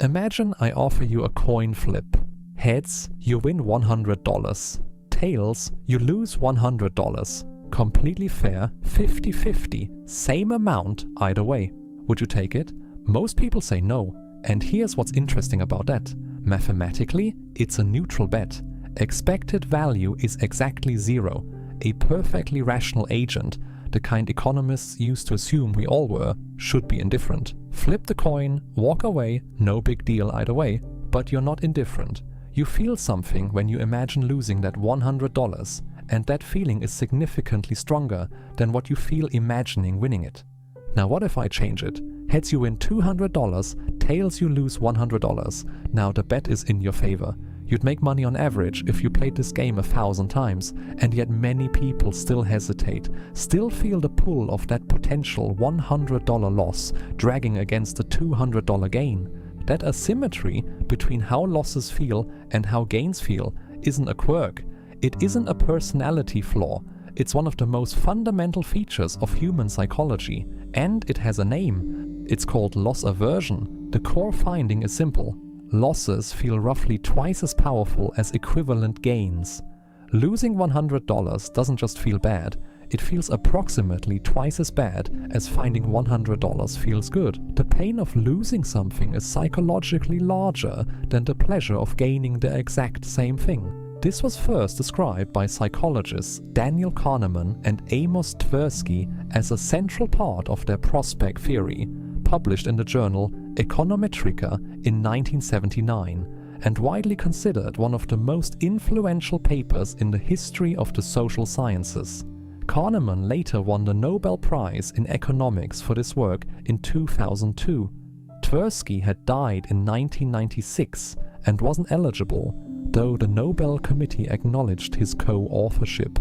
Imagine I offer you a coin flip. Heads, you win $100. Tails, you lose $100. Completely fair, 50-50, same amount either way. Would you take it? Most people say no. And here's what's interesting about that. Mathematically, it's a neutral bet. Expected value is exactly zero. A perfectly rational agent, the kind economists used to assume we all were, should be indifferent. Flip the coin, walk away, no big deal either way, but you're not indifferent. You feel something when you imagine losing that $100, and that feeling is significantly stronger than what you feel imagining winning it. Now what if I change it? Heads you win $200, tails you lose $100. Now the bet is in your favor. You'd make money on average if you played this game 1,000 times, and yet many people still hesitate, still feel the pull of that potential $100 loss dragging against the $200 gain. That asymmetry between how losses feel and how gains feel isn't a quirk. It isn't a personality flaw. It's one of the most fundamental features of human psychology, and it has a name. It's called loss aversion. The core finding is simple. Losses feel roughly twice as powerful as equivalent gains. Losing $100 doesn't just feel bad, it feels approximately twice as bad as finding $100 feels good. The pain of losing something is psychologically larger than the pleasure of gaining the exact same thing. This was first described by psychologists Daniel Kahneman and Amos Tversky as a central part of their prospect theory, published in the journal Econometrica in 1979, and widely considered one of the most influential papers in the history of the social sciences. Kahneman later won the Nobel Prize in Economics for this work in 2002. Tversky had died in 1996 and wasn't eligible, though the Nobel Committee acknowledged his co-authorship.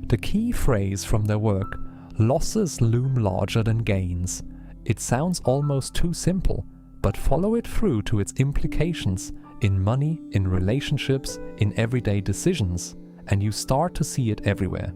The key phrase from their work, "Losses loom larger than gains." It sounds almost too simple, but follow it through to its implications in money, in relationships, in everyday decisions, and you start to see it everywhere.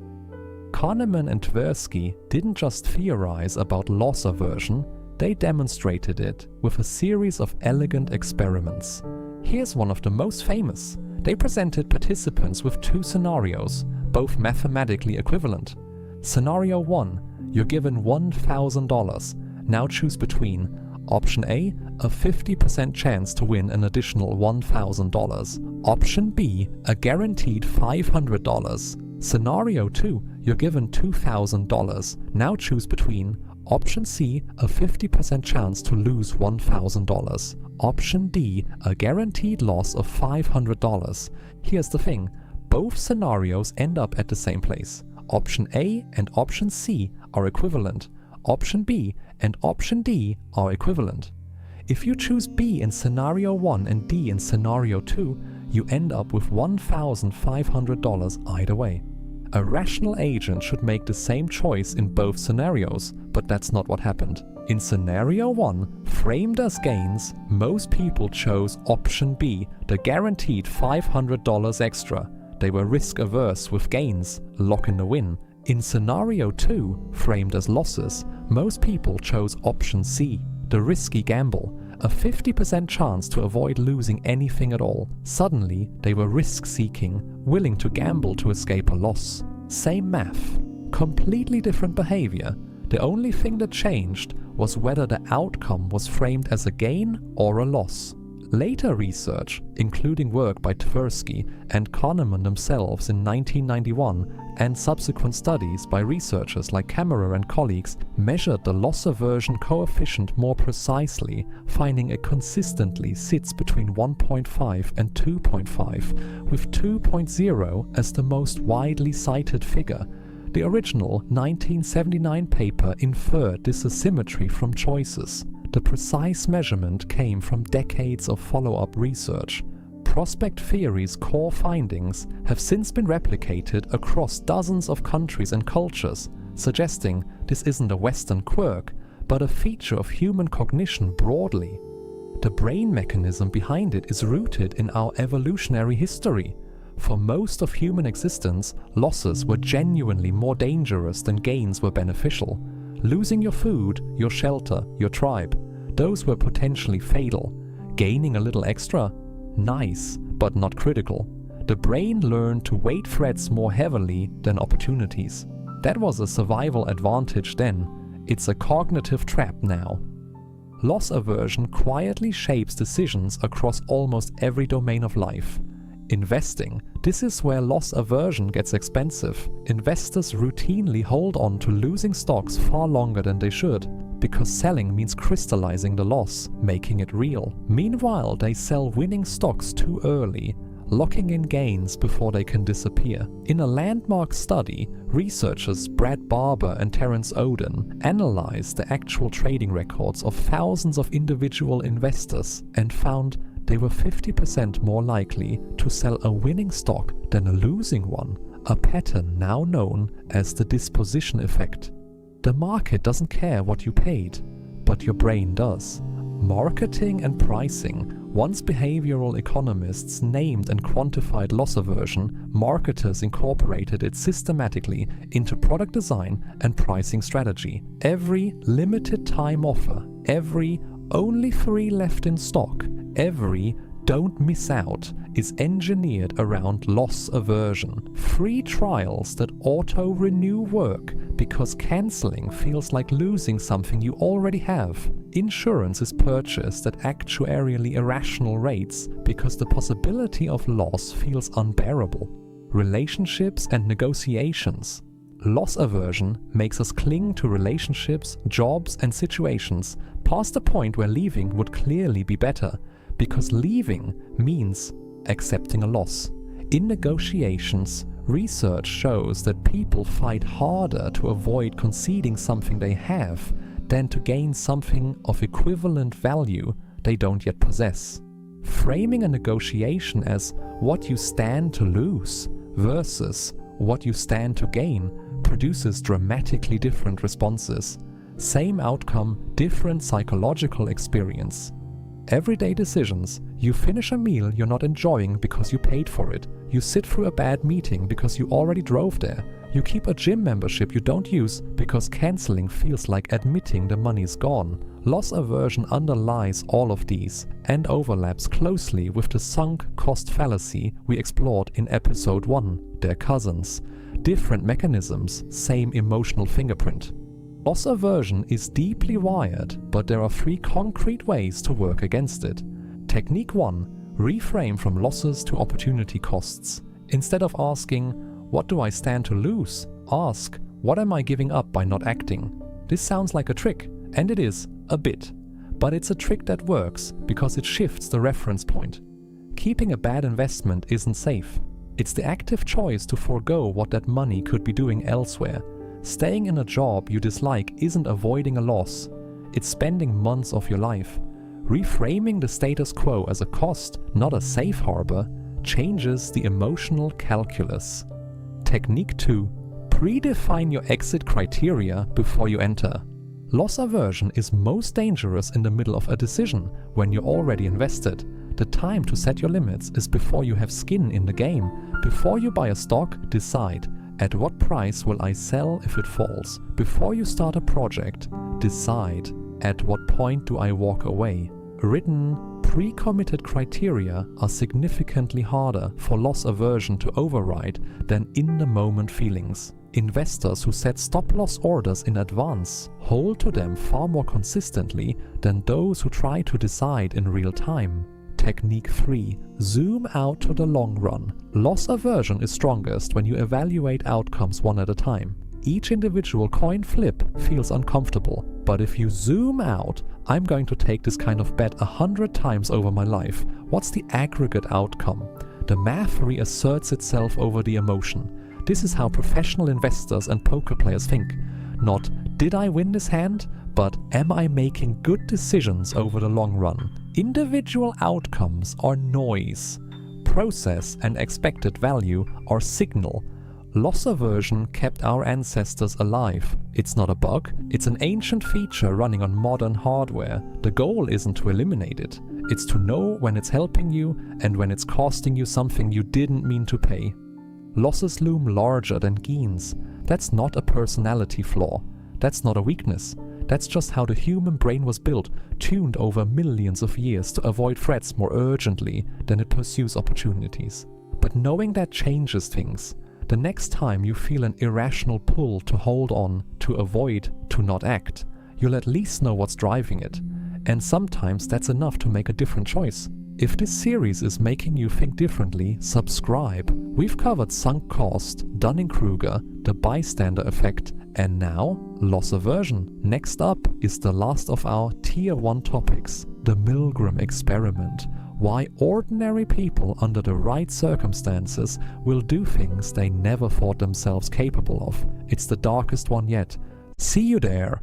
Kahneman and Tversky didn't just theorize about loss aversion, they demonstrated it with a series of elegant experiments. Here's one of the most famous. They presented participants with two scenarios, both mathematically equivalent. Scenario 1, you're given $1,000. Now choose between option A, a 50% chance to win an additional $1,000. Option B, a guaranteed $500. Scenario 2, you're given $2,000. Now choose between option C, a 50% chance to lose $1,000. Option D, a guaranteed loss of $500. Here's the thing, both scenarios end up at the same place. Option A and option C are equivalent. Option B and option D are equivalent. If you choose B in scenario 1 and D in scenario 2, you end up with $1,500 either way. A rational agent should make the same choice in both scenarios, but that's not what happened. In scenario 1, framed as gains, most people chose option B, the guaranteed $500 extra. They were risk averse with gains, lock in the win. In scenario 2, framed as losses, most people chose option C, the risky gamble, a 50% chance to avoid losing anything at all. Suddenly, they were risk-seeking, willing to gamble to escape a loss. Same math, completely different behavior. The only thing that changed was whether the outcome was framed as a gain or a loss. Later research, including work by Tversky and Kahneman themselves in 1991, and subsequent studies by researchers like Kammerer and colleagues, measured the loss aversion coefficient more precisely, finding it consistently sits between 1.5 and 2.5, with 2.0 as the most widely cited figure. The original 1979 paper inferred this asymmetry from choices. The precise measurement came from decades of follow-up research. Prospect theory's core findings have since been replicated across dozens of countries and cultures, suggesting this isn't a Western quirk, but a feature of human cognition broadly. The brain mechanism behind it is rooted in our evolutionary history. For most of human existence, losses were genuinely more dangerous than gains were beneficial. Losing your food, your shelter, your tribe, those were potentially fatal. Gaining a little extra? Nice, but not critical. The brain learned to weight threats more heavily than opportunities. That was a survival advantage then. It's a cognitive trap now. Loss aversion quietly shapes decisions across almost every domain of life. Investing. This is where loss aversion gets expensive. Investors routinely hold on to losing stocks far longer than they should, because selling means crystallizing the loss, making it real. Meanwhile, they sell winning stocks too early, locking in gains before they can disappear. In a landmark study, researchers Brad Barber and Terence Oden analyzed the actual trading records of thousands of individual investors and found they were 50% more likely to sell a winning stock than a losing one, a pattern now known as the Disposition Effect. The market doesn't care what you paid, but your brain does. Marketing and pricing. Once behavioral economists named and quantified loss aversion, marketers incorporated it systematically into product design and pricing strategy. Every limited time offer, every only 3 left in stock, every don't miss out is engineered around loss aversion. Free trials that auto-renew work because cancelling feels like losing something you already have. Insurance is purchased at actuarially irrational rates because the possibility of loss feels unbearable. Relationships and negotiations. Loss aversion makes us cling to relationships, jobs, and situations past the point where leaving would clearly be better, because leaving means accepting a loss. In negotiations, research shows that people fight harder to avoid conceding something they have than to gain something of equivalent value they don't yet possess. Framing a negotiation as what you stand to lose versus what you stand to gain produces dramatically different responses. Same outcome, different psychological experience. Everyday decisions. You finish a meal you're not enjoying because you paid for it. You sit through a bad meeting because you already drove there. You keep a gym membership you don't use because cancelling feels like admitting the money's gone. Loss aversion underlies all of these and overlaps closely with the sunk cost fallacy we explored in episode 1, They're cousins. Different mechanisms, same emotional fingerprint. Loss aversion is deeply wired, but there are 3 concrete ways to work against it. Technique 1. Reframe from losses to opportunity costs. Instead of asking, what do I stand to lose? Ask, what am I giving up by not acting? This sounds like a trick, and it is, a bit. But it's a trick that works because it shifts the reference point. Keeping a bad investment isn't safe. It's the active choice to forego what that money could be doing elsewhere. Staying in a job you dislike isn't avoiding a loss, it's spending months of your life. Reframing the status quo as a cost, not a safe harbor, changes the emotional calculus. Technique 2. Predefine your exit criteria before you enter. Loss aversion is most dangerous in the middle of a decision, when you're already invested. The time to set your limits is before you have skin in the game. Before you buy a stock, decide. At what price will I sell if it falls? Before you start a project, decide. At what point do I walk away? Written, pre-committed criteria are significantly harder for loss aversion to override than in-the-moment feelings. Investors who set stop-loss orders in advance hold to them far more consistently than those who try to decide in real time. Technique 3. Zoom out to the long run. Loss aversion is strongest when you evaluate outcomes one at a time. Each individual coin flip feels uncomfortable, but if you zoom out, I'm going to take this kind of bet 100 times over my life. What's the aggregate outcome? The math reasserts itself over the emotion. This is how professional investors and poker players think. Not, did I win this hand? But am I making good decisions over the long run? Individual outcomes are noise. Process and expected value are signal. Loss aversion kept our ancestors alive. It's not a bug, it's an ancient feature running on modern hardware. The goal isn't to eliminate it. It's to know when it's helping you and when it's costing you something you didn't mean to pay. Losses loom larger than gains. That's not a personality flaw. That's not a weakness. That's just how the human brain was built, tuned over millions of years to avoid threats more urgently than it pursues opportunities. But knowing that changes things. The next time you feel an irrational pull to hold on, to avoid, to not act, you'll at least know what's driving it. And sometimes that's enough to make a different choice. If this series is making you think differently, subscribe. We've covered sunk cost, Dunning-Kruger, the bystander effect, and now loss aversion. Next up is the last of our Tier 1 topics, the Milgram experiment. Why ordinary people under the right circumstances will do things they never thought themselves capable of. It's the darkest one yet. See you there!